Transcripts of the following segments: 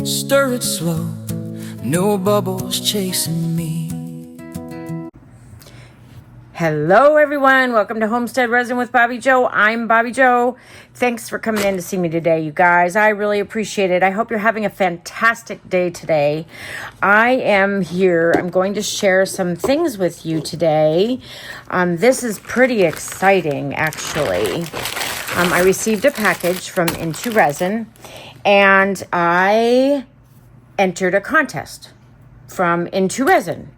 Stir it slow, no bubbles chasing me. Hello everyone, welcome to Homestead Resin with Bobbie Jo. I'm Bobbie Jo. Thanks for coming in to see me today, you guys. I really appreciate it. I hope you're having a fantastic day today. I am here. I'm going to share some things with you today. This is pretty exciting, actually. I received a package from Into Resin, and I entered a contest from Into Resin.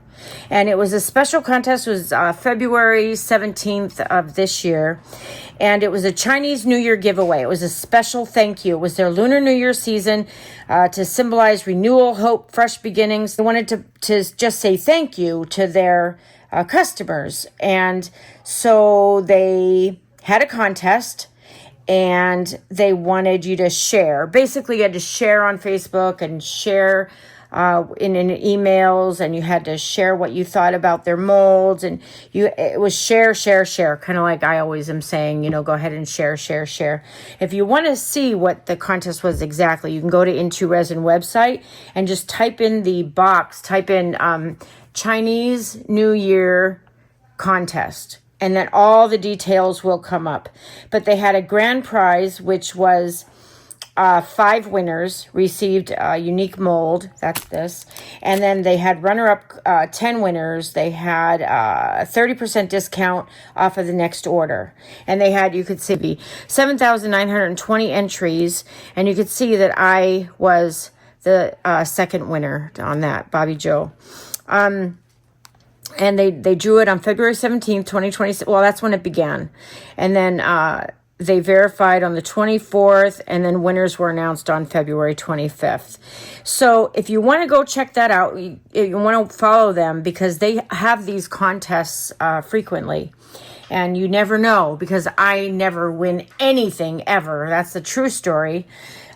And it was a special contest. It was February 17th of this year. And it was a Chinese New Year giveaway. It was a special thank you. It was their Lunar New Year season to symbolize renewal, hope, fresh beginnings. They wanted to just say thank you to their customers. And so they had a contest. And they wanted you to share. Basically, you had to share on Facebook and share in emails, and you had to share what you thought about their molds, and it was share, kind of like I always am saying, go ahead and share. If you want to see what the contest was exactly, you can go to Into Resin website and just type in the box, type in Chinese New Year contest. And then all the details will come up. But they had a grand prize, which was 5 winners received a unique mold. That's this. And then they had runner-up 10 winners. They had 30% discount off of the next order. And they had, you could see, 7,920 entries. And you could see that I was the second winner on that, Bobbie Jo. And they drew it on February 17th, 2020. Well, that's when it began. And then they verified on the 24th, and then winners were announced on February 25th. So if you want to go check that out, you want to follow them, because they have these contests frequently. And you never know, because I never win anything ever. That's the true story.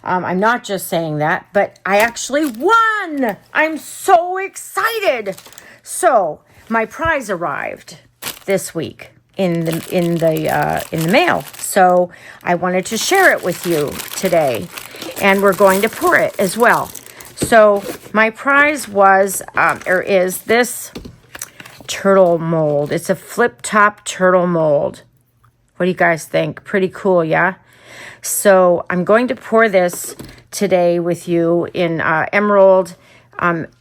I'm not just saying that, but I actually won. I'm so excited. So my prize arrived this week in the mail. So I wanted to share it with you today, and we're going to pour it as well. So my prize was is this turtle mold. It's a flip top turtle mold. What do you guys think? Pretty cool, yeah? So I'm going to pour this today with you in Emerald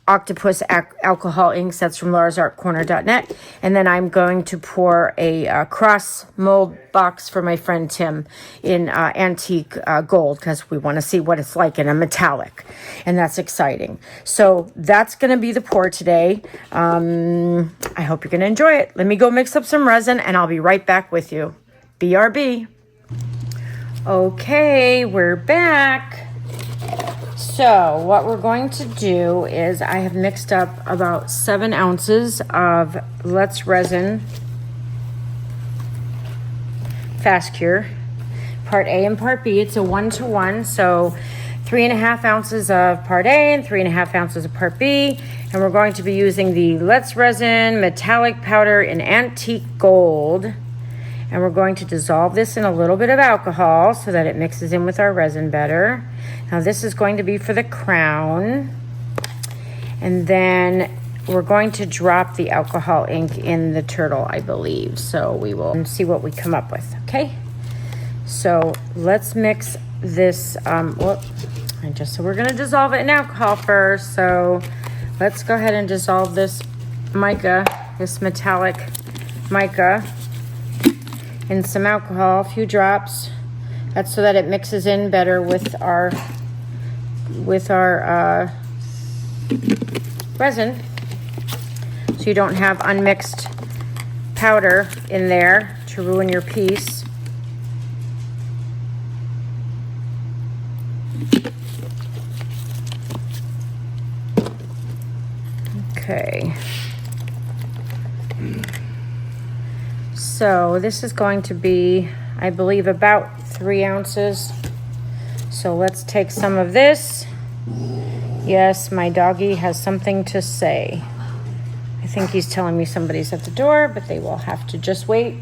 Octopus alcohol inks. That's from larsartcorner.net. And then I'm going to pour a cross mold box for my friend Tim in antique gold, because we want to see what it's like in a metallic, and that's exciting. So that's going to be the pour today. I hope you're going to enjoy it. Let me go mix up some resin, and I'll be right back with you. BRB. Okay, we're back. So what we're going to do is, I have mixed up about 7 ounces of Glitz resin fast cure, part A and part B. It's a 1-to-1, so 3.5 ounces of part A and 3.5 ounces of part B. And we're going to be using the Glitz resin metallic powder in antique gold. And we're going to dissolve this in a little bit of alcohol so that it mixes in with our resin better. Now this is going to be for the crown. And then we're going to drop the alcohol ink in the turtle, I believe. So we will see what we come up with, okay? So let's mix this, so we're gonna dissolve it in alcohol first. So let's go ahead and dissolve this mica, this metallic mica, in some alcohol, a few drops. That's so that it mixes in better with our resin, so you don't have unmixed powder in there to ruin your piece. Okay. So this is going to be, I believe, about 3 ounces. So let's take some of this. Yes, my doggy has something to say. I think he's telling me somebody's at the door, but they will have to just wait.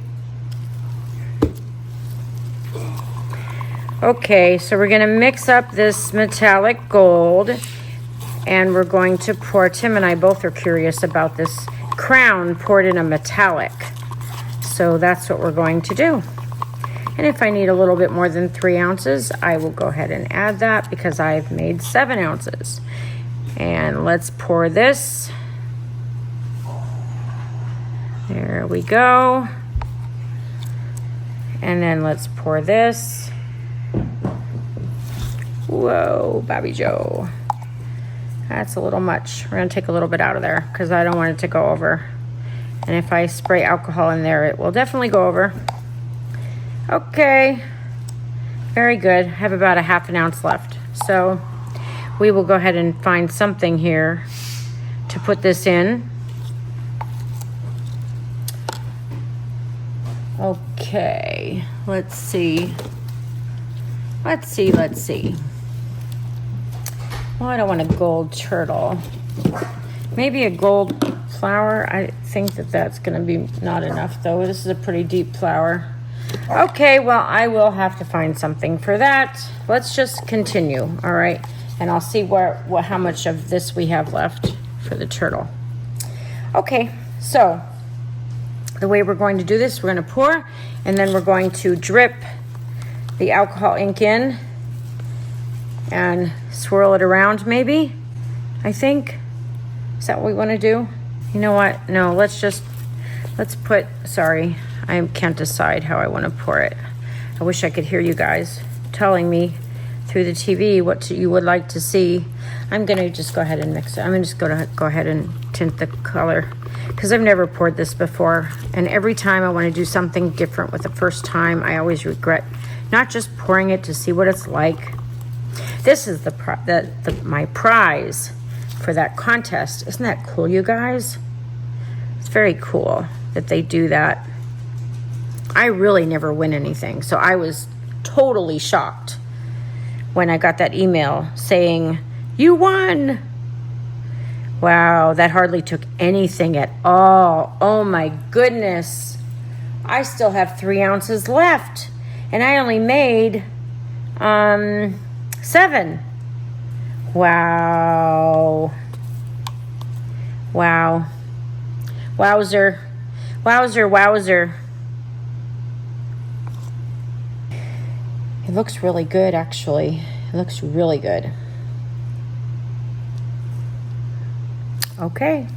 Okay, so we're gonna mix up this metallic gold And we're going to pour, Tim and I both are curious about this crown poured in a metallic. So that's what we're going to do. And if I need a little bit more than 3 ounces, I will go ahead and add that because I've made 7 ounces. And let's pour this. There we go. And then let's pour this. Whoa, Bobbie Jo. That's a little much. We're gonna take a little bit out of there because I don't want it to go over. And if I spray alcohol in there, it will definitely go over. Okay, very good. I have about a ½ an ounce left. So we will go ahead and find something here to put this in. Okay, let's see. Let's see. Well, I don't want a gold turtle. Maybe a gold flower. I think that that's going to be not enough, though. This is a pretty deep flower. Okay, well, I will have to find something for that. Let's just continue, all right? And I'll see how much of this we have left for the turtle. Okay, so the way we're going to do this, we're going to pour, and then we're going to drip the alcohol ink in and swirl it around, maybe, I think. Is that what we want to do? You know what? No, let's put, sorry, I can't decide how I want to pour it. I wish I could hear you guys telling me through the TV what you would like to see. I'm going to just go ahead and mix it. I'm just going to go ahead and tint the color because I've never poured this before. And every time I want to do something different with the first time, I always regret not just pouring it to see what it's like. This is my prize for that contest. Isn't that cool, you guys? It's very cool that they do that. I really never win anything, so I was totally shocked when I got that email saying, you won. Wow, that hardly took anything at all. Oh my goodness. I still have 3 ounces left, and I only made 7. Wow. Wow. Wowzer. Wowzer, wowzer. It looks really good, actually. It looks really good. Okay.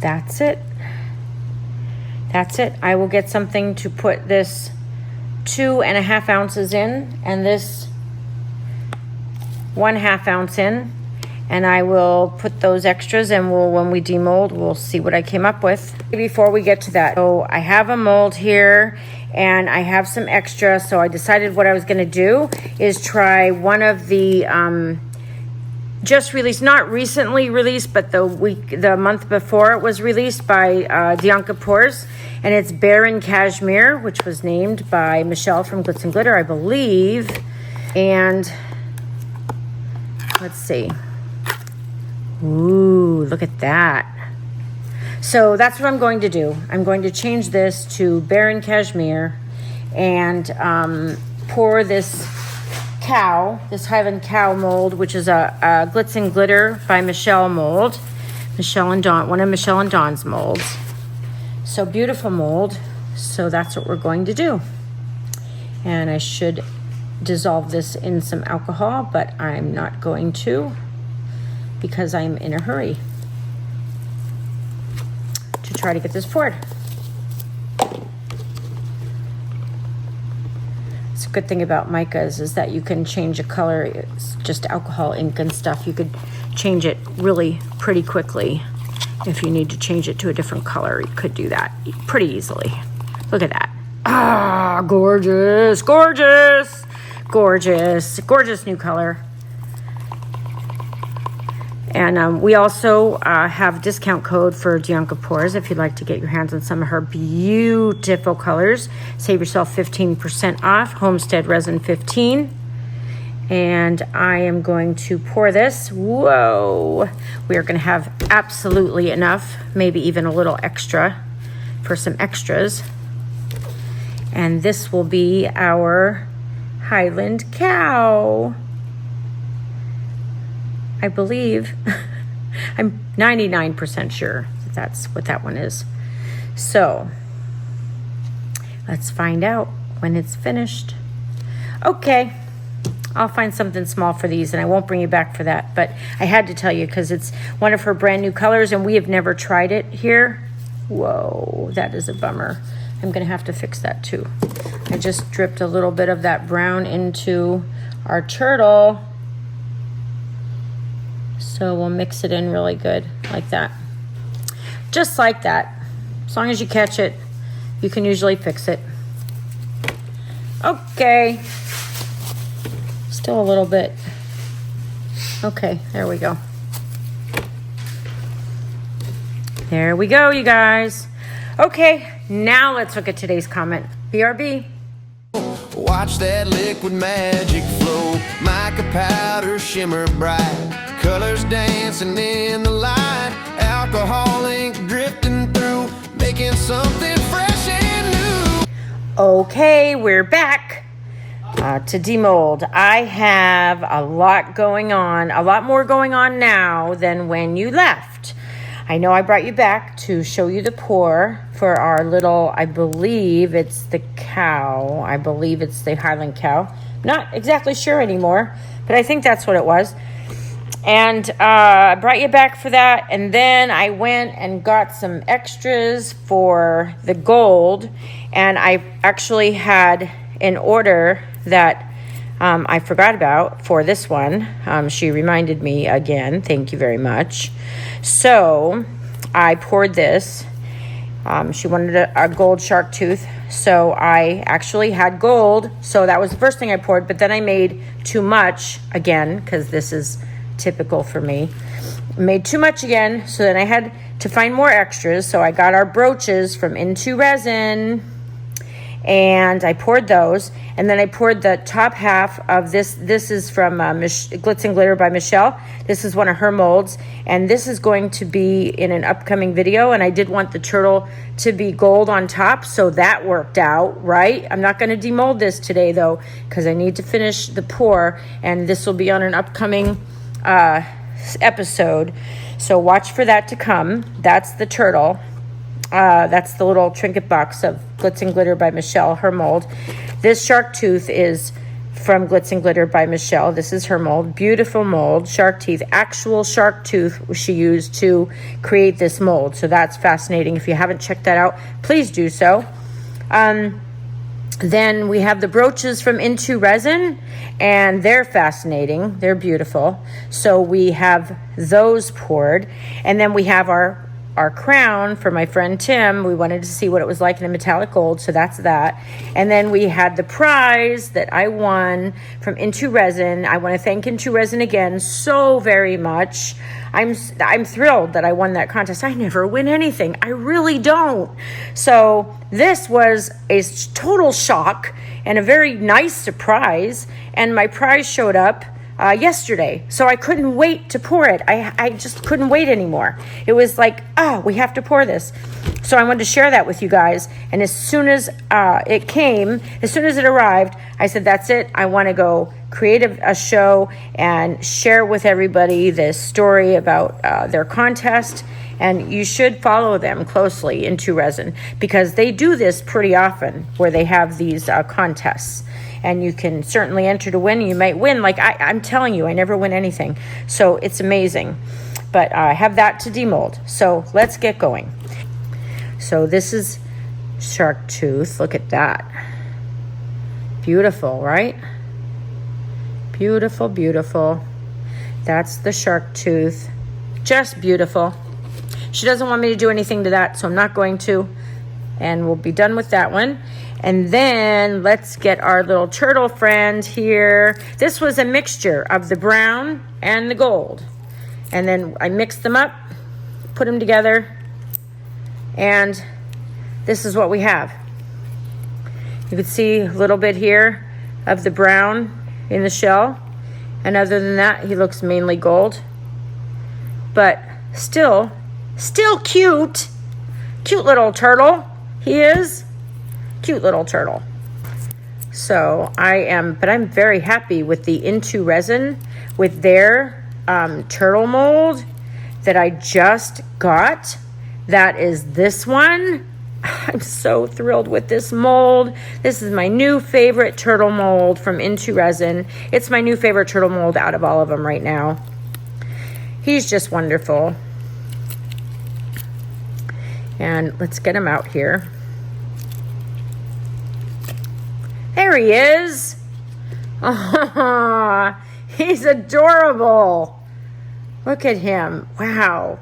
That's it. That's it. I will get something to put this 2½ ounces in and this 1/2 ounce in, and I will put those extras, and when we demold, we'll see what I came up with. Before we get to that, so I have a mold here and I have some extra, so I decided what I was going to do is try one of the just released, not recently released, but the month before it was released by Dianka Pours, and it's Barren Cashmere, which was named by Michelle from Glitz and Glitter, I believe. And let's see. Ooh, look at that. So that's what I'm going to do. I'm going to change this to Barren Cashmere and pour this Highland Cow mold, which is a Glitz and Glitter by Michelle mold. Michelle and Dawn, one of Michelle and Dawn's molds. So beautiful mold. So that's what we're going to do. And I should dissolve this in some alcohol, but I'm not going to because I'm in a hurry to try to get this poured. It's a good thing about micas is that you can change a color. It's just alcohol ink and stuff. You could change it really pretty quickly. If you need to change it to a different color, you could do that pretty easily. Look at that. Ah, gorgeous, gorgeous. Gorgeous, gorgeous new color. And we also have a discount code for Dianka Pours if you'd like to get your hands on some of her beautiful colors. Save yourself 15% off, Homestead Resin 15. And I am going to pour this. Whoa. We are going to have absolutely enough, maybe even a little extra for some extras. And this will be our Highland Cow. I believe. I'm 99% sure that's what that one is. So let's find out when it's finished. Okay, I'll find something small for these, and I won't bring you back for that, but I had to tell you because it's one of her brand new colors and we have never tried it here. Whoa, that is a bummer. I'm gonna have to fix that too. I just dripped a little bit of that brown into our turtle. So we'll mix it in really good, like that. Just like that. As long as you catch it, you can usually fix it. Okay. Still a little bit. Okay, there we go. There we go, you guys. Okay, now let's look at today's comment. BRB. Watch that liquid magic flow, mica powder shimmer bright, colors dancing in the light, alcohol ink drifting through, making something fresh and new. Okay, we're back to demold. I have a lot going on, a lot more going on now than when you left. I know I brought you back to show you the pour for our little, I believe it's the cow. I believe it's the Highland cow. Not exactly sure anymore, but I think that's what it was. And I brought you back for that. And then I went and got some extras for the gold. And I actually had an order that I forgot about for this one. She reminded me again. Thank you very much. So I poured this. She wanted a gold shark tooth. So I actually had gold. So that was the first thing I poured. But then I made too much again, because this is typical for me. Made too much again. So then I had to find more extras. So I got our brooches from Into Resin. And I poured those, and then I poured the top half of this. This is from Glitz and Glitter by Michelle. This is one of her molds, and this is going to be in an upcoming video, and I did want the turtle to be gold on top, so that worked out, right? I'm not going to demold this today, though, because I need to finish the pour, and this will be on an upcoming episode, so watch for that to come. That's the turtle. That's the little trinket box of Glitz and Glitter by Michelle, her mold. This shark tooth is from Glitz and Glitter by Michelle. This is her mold. Beautiful mold, shark teeth. Actual shark tooth she used to create this mold. So that's fascinating. If you haven't checked that out, please do so. Then we have the brooches from Into Resin, and they're fascinating. They're beautiful. So we have those poured. And then we have our crown for my friend Tim. We wanted to see what it was like in a metallic gold, so that's that. And then we had the prize that I won from Into Resin. I want to thank Into Resin again so very much. I'm thrilled that I won that contest. I never win anything. I really don't. So this was a total shock and a very nice surprise, and my prize showed up yesterday, so I couldn't wait to pour it. I just couldn't wait anymore. It was like, we have to pour this. So I wanted to share that with you guys. And as soon as it came, as soon as it arrived, I said, that's it. I want to go create a show and share with everybody this story about their contest. And you should follow them closely, Into Resin, because they do this pretty often where they have these contests. And you can certainly enter to win. You might win. Like I'm telling you, I never win anything. So it's amazing. But I have that to demold. So let's get going. So this is shark tooth. Look at that. Beautiful, right? Beautiful, beautiful. That's the shark tooth. Just beautiful. She doesn't want me to do anything to that, so I'm not going to. And we'll be done with that one. And then let's get our little turtle friend here. This was a mixture of the brown and the gold. And then I mixed them up, put them together, and this is what we have. You can see a little bit here of the brown in the shell. And other than that, he looks mainly gold. But still cute. Cute little turtle. He is. Cute little turtle. So I'm very happy with the Into Resin, with their turtle mold that I just got. That is this one. I'm so thrilled with this mold. This is my new favorite turtle mold from Into Resin. It's my new favorite turtle mold out of all of them right now. He's just wonderful. And let's get him out here. There he is. Oh, he's adorable. Look at him. Wow.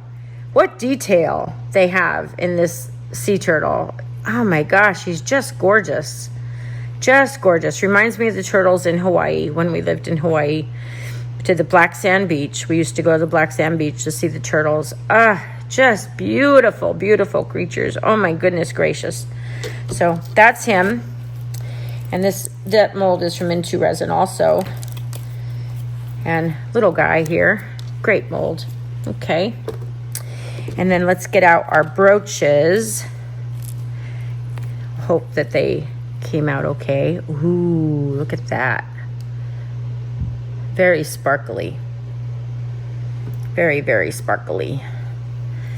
What detail they have in this sea turtle. Oh my gosh, he's just gorgeous. Just gorgeous. Reminds me of the turtles in Hawaii when we lived in Hawaii. To the Black Sand Beach. We used to go to the Black Sand Beach to see the turtles. Just beautiful, beautiful creatures. Oh my goodness gracious. So that's him. And that mold is from Into Resin also. And little guy here. Great mold. Okay. And then let's get out our brooches. Hope that they came out okay. Ooh, look at that. Very sparkly. Very, very sparkly.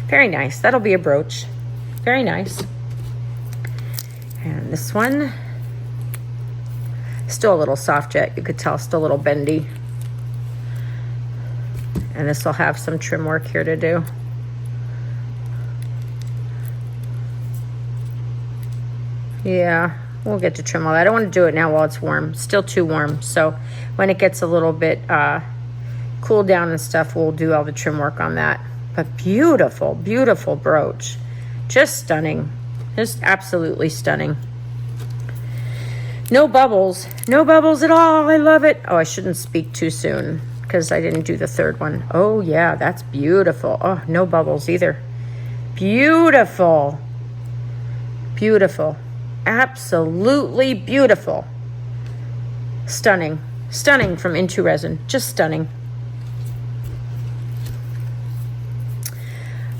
Very nice. That'll be a brooch. Very nice. And this one, still a little soft yet. You could tell, still a little bendy. And this will have some trim work here to do. Yeah, we'll get to trim all that. I don't want to do it now while it's warm. Still too warm. So when it gets a little bit cooled down and stuff, we'll do all the trim work on that. But beautiful, beautiful brooch. Just stunning. Just absolutely stunning. No bubbles. No bubbles at all. I love it. Oh, I shouldn't speak too soon because I didn't do the third one. Oh, yeah, that's beautiful. Oh, no bubbles either. Beautiful. Beautiful. Absolutely beautiful. Stunning. Stunning from Into Resin. Just stunning.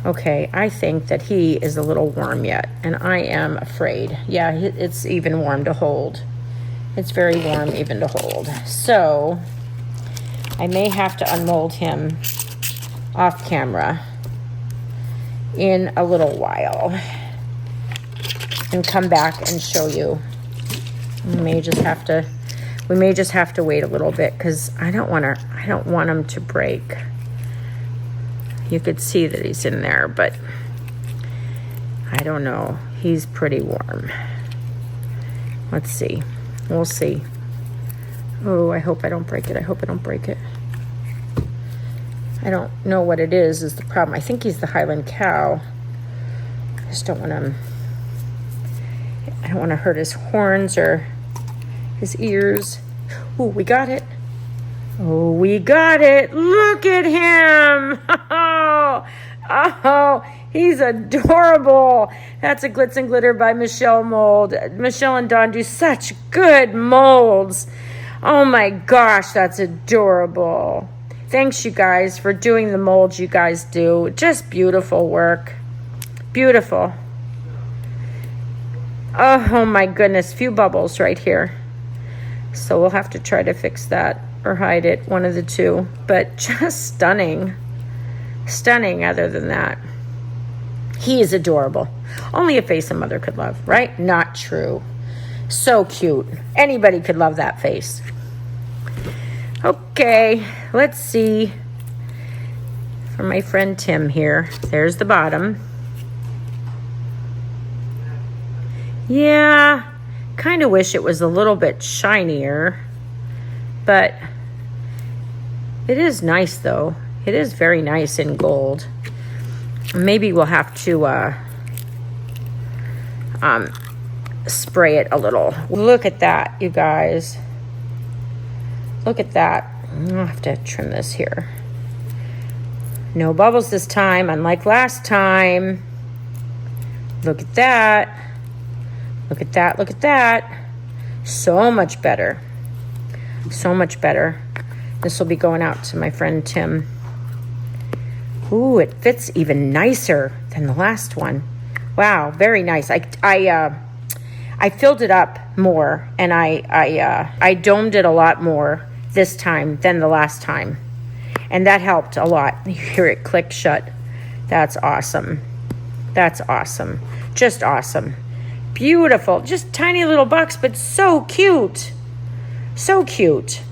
Okay, I think that he is a little warm yet, and I am afraid. Yeah, it's even warm to hold. It's very warm even to hold. So I may have to unmold him off camera in a little while and come back and show you. We may just have to wait a little bit because I don't want him to break. You could see that he's in there, but I don't know. He's pretty warm. Let's see. We'll see. Oh, I hope I don't break it. I hope I don't break it. I don't know what it is the problem. I think he's the Highland cow. I just don't want him. I don't want to hurt his horns or his ears. Oh, we got it. Oh, we got it. Look at him. Oh, he's adorable. That's a Glitz and Glitter by Michelle mold. Michelle and Dawn do such good molds. Oh my gosh, that's adorable. Thanks, you guys, for doing the molds you guys do. Just beautiful work. Beautiful. Oh my goodness, few bubbles right here. So we'll have to try to fix that or hide it, one of the two. But just stunning. Stunning other than that. He is adorable. Only a face a mother could love, right? Not true. So cute. Anybody could love that face. Okay, let's see. For my friend Tim here. There's the bottom. Yeah, kind of wish it was a little bit shinier, but it is nice though. It is very nice in gold. Maybe we'll have to spray it a little. Look at that, you guys. Look at that. I'll have to trim this here. No bubbles this time, unlike last time. Look at that. Look at that, look at that. So much better. So much better. This will be going out to my friend Tim. Ooh, it fits even nicer than the last one. Wow, very nice. I filled it up more, and I domed it a lot more this time than the last time. And that helped a lot. You hear it click shut. That's awesome. That's awesome. Just awesome. Beautiful. Just tiny little box, but so cute. So cute.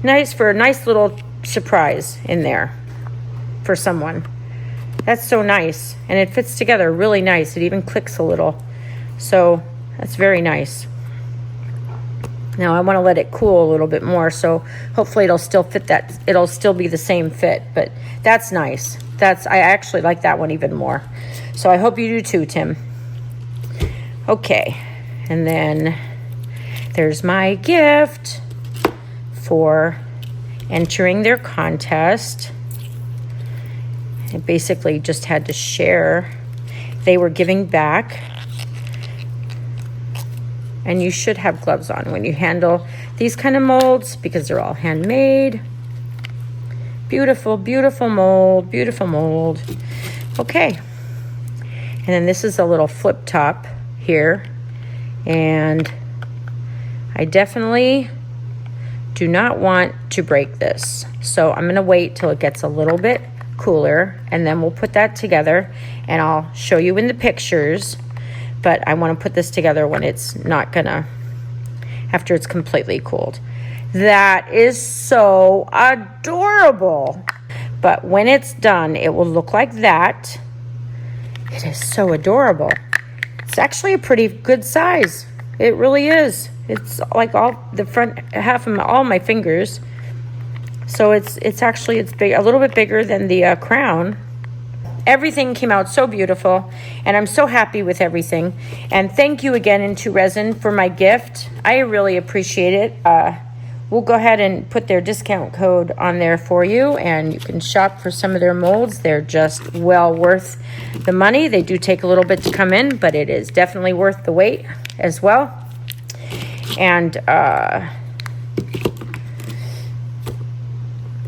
Nice for a nice little surprise in there for someone. That's so nice. And it fits together really nice. It even clicks a little. So that's very nice. Now I want to let it cool a little bit more, so hopefully it'll still fit that. It'll still be the same fit, but that's nice. I actually like that one even more. So I hope you do too, Tim. Okay, and then there's my gift for entering their contest. I basically just had to share. They were giving back. And you should have gloves on when you handle these kind of molds because they're all handmade. Beautiful, beautiful mold, beautiful mold. Okay. And then this is a little flip top here. And I definitely do not want to break this. So I'm going to wait till it gets a little bit cooler and then we'll put that together and I'll show you in the pictures. But I want to put this together when it's not gonna, after it's completely cooled. That is so adorable. But when it's done, it will look like that. It is so adorable. It's actually a pretty good size. It really is. It's like all the front half of all my fingers. So it's big, a little bit bigger than the crown. Everything came out so beautiful, and I'm so happy with everything. And thank you again, Into Resin, for my gift. I really appreciate it. We'll go ahead and put their discount code on there for you, and you can shop for some of their molds. They're just well worth the money. They do take a little bit to come in, but it is definitely worth the wait as well. And I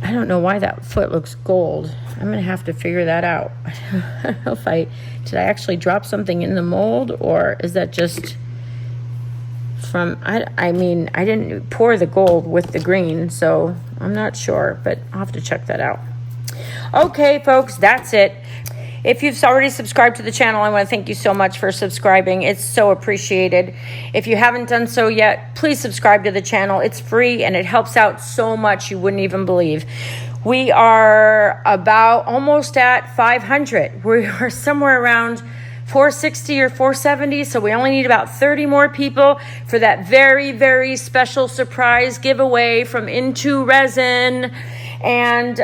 don't know why that foot looks gold. I'm gonna have to figure that out. I don't know if did I actually drop something in the mold, or is that just from, I mean, I didn't pour the gold with the green, so I'm not sure, but I'll have to check that out. Okay, folks, that's it. If you've already subscribed to the channel, I want to thank you so much for subscribing. It's so appreciated. If you haven't done so yet, please subscribe to the channel. It's free and it helps out so much you wouldn't even believe. We are about almost at 500. We are somewhere around 460 or 470, so we only need about 30 more people for that very, very special surprise giveaway from Into Resin. And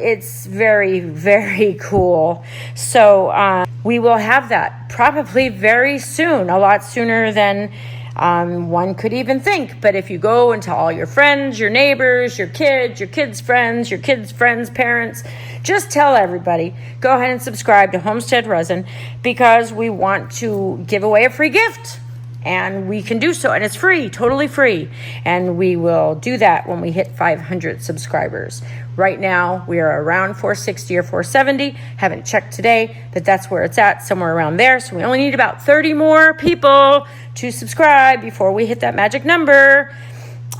it's very, very cool. So we will have that probably very soon, a lot sooner than one could even think. But if you go and tell all your friends, your neighbors, your kids' friends, your kids' friends' parents, just tell everybody, go ahead and subscribe to Homestead Resin because we want to give away a free gift. And we can do so, and it's free, totally free. And we will do that when we hit 500 subscribers. Right now, we are around 460 or 470. Haven't checked today, but that's where it's at, somewhere around there. So we only need about 30 more people to subscribe before we hit that magic number.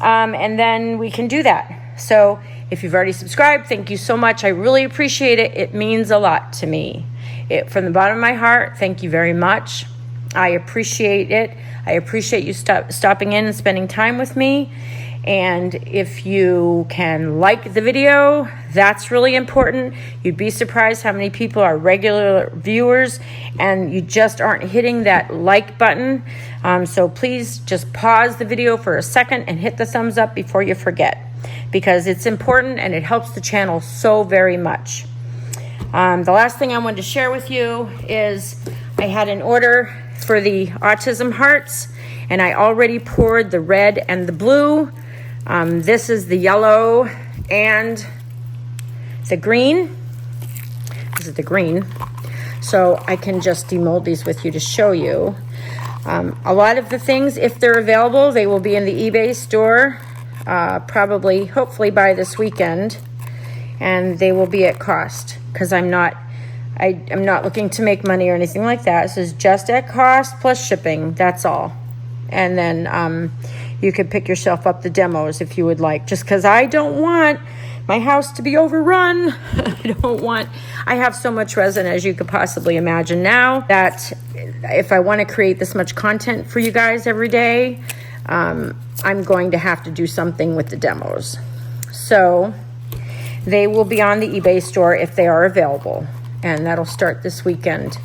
And then we can do that. So if you've already subscribed, thank you so much. I really appreciate it. It means a lot to me. From the bottom of my heart, thank you very much. I appreciate it. I appreciate you stopping in and spending time with me. And if you can like the video, that's really important. You'd be surprised how many people are regular viewers and you just aren't hitting that like button. So please just pause the video for a second and hit the thumbs up before you forget, because it's important and it helps the channel so very much. The last thing I wanted to share with you is I had an order for the autism hearts, and I already poured the red and the blue. This is the yellow and the green. This is the green. So I can just demold these with you to show you. A lot of the things, if they're available, they will be in the eBay store, probably, hopefully by this weekend, and they will be at cost, because I'm not looking to make money or anything like that. This is just at cost plus shipping. That's all. And then you could pick yourself up the demos if you would like, just because I don't want my house to be overrun. I have so much resin, as you could possibly imagine now, that if I want to create this much content for you guys every day, I'm going to have to do something with the demos. So they will be on the eBay store if they are available, and that'll start this weekend.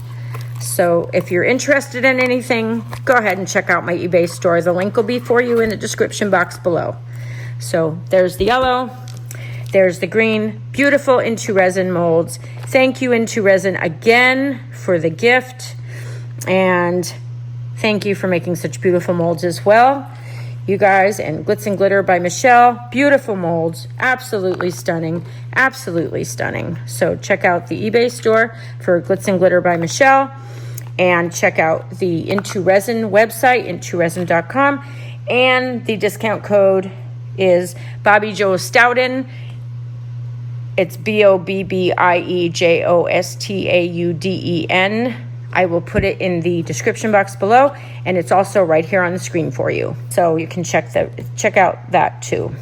So if you're interested in anything, go ahead and check out my eBay store. The link will be for you in the description box below. So there's the yellow, there's the green, beautiful Into Resin molds. Thank you, Into Resin, again for the gift, and thank you for making such beautiful molds as well, you guys. And Glitz and Glitter by Michelle, beautiful molds, absolutely stunning, absolutely stunning. So check out the eBay store for Glitz and Glitter by Michelle, and check out the Into Resin website, intoresin.com, and the discount code is Bobbie Jo Stoughton. It's BOBBIEJOSTAUDEN. I will put it in the description box below, and it's also right here on the screen for you, so you can check out that too.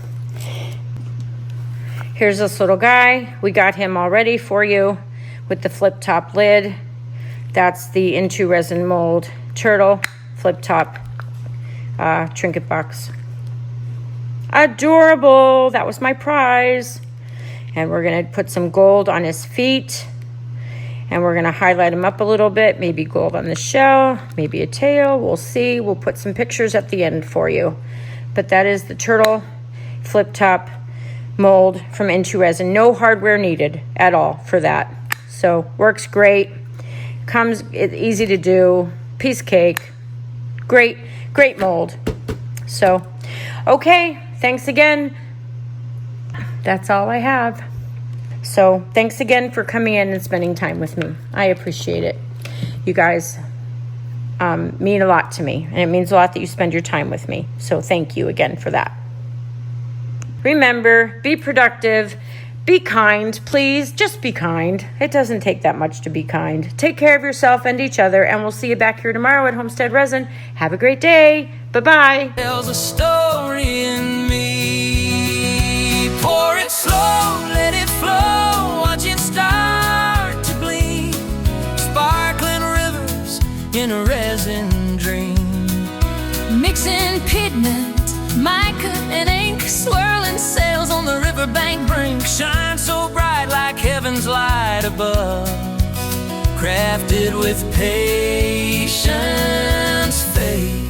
Here's this little guy. We got him already for you with the flip top lid. That's the Into Resin mold turtle flip top trinket box. Adorable. That was my prize. And we're gonna put some gold on his feet, and we're gonna highlight him up a little bit, maybe gold on the shell, maybe a tail, we'll see. We'll put some pictures at the end for you. But that is the turtle flip top mold from Into Resin. No hardware needed at all for that. So works great, comes easy to do, piece cake, great mold. So okay, thanks again. That's all I have. So thanks again for coming in and spending time with me. I appreciate it. You guys mean a lot to me, and it means a lot that you spend your time with me. So thank you again for that. Remember, be productive, be kind, please. Just be kind. It doesn't take that much to be kind. Take care of yourself and each other, and we'll see you back here tomorrow at Homestead Resin. Have a great day. Bye-bye. There's a story in me. Pour it slow, let it flow, watch it start to bleed. Sparkling rivers in a resin dream. Mixing pigment, mica and ink, swirling sails on the riverbank brink. Shine so bright like heaven's light above, crafted with patience, faith,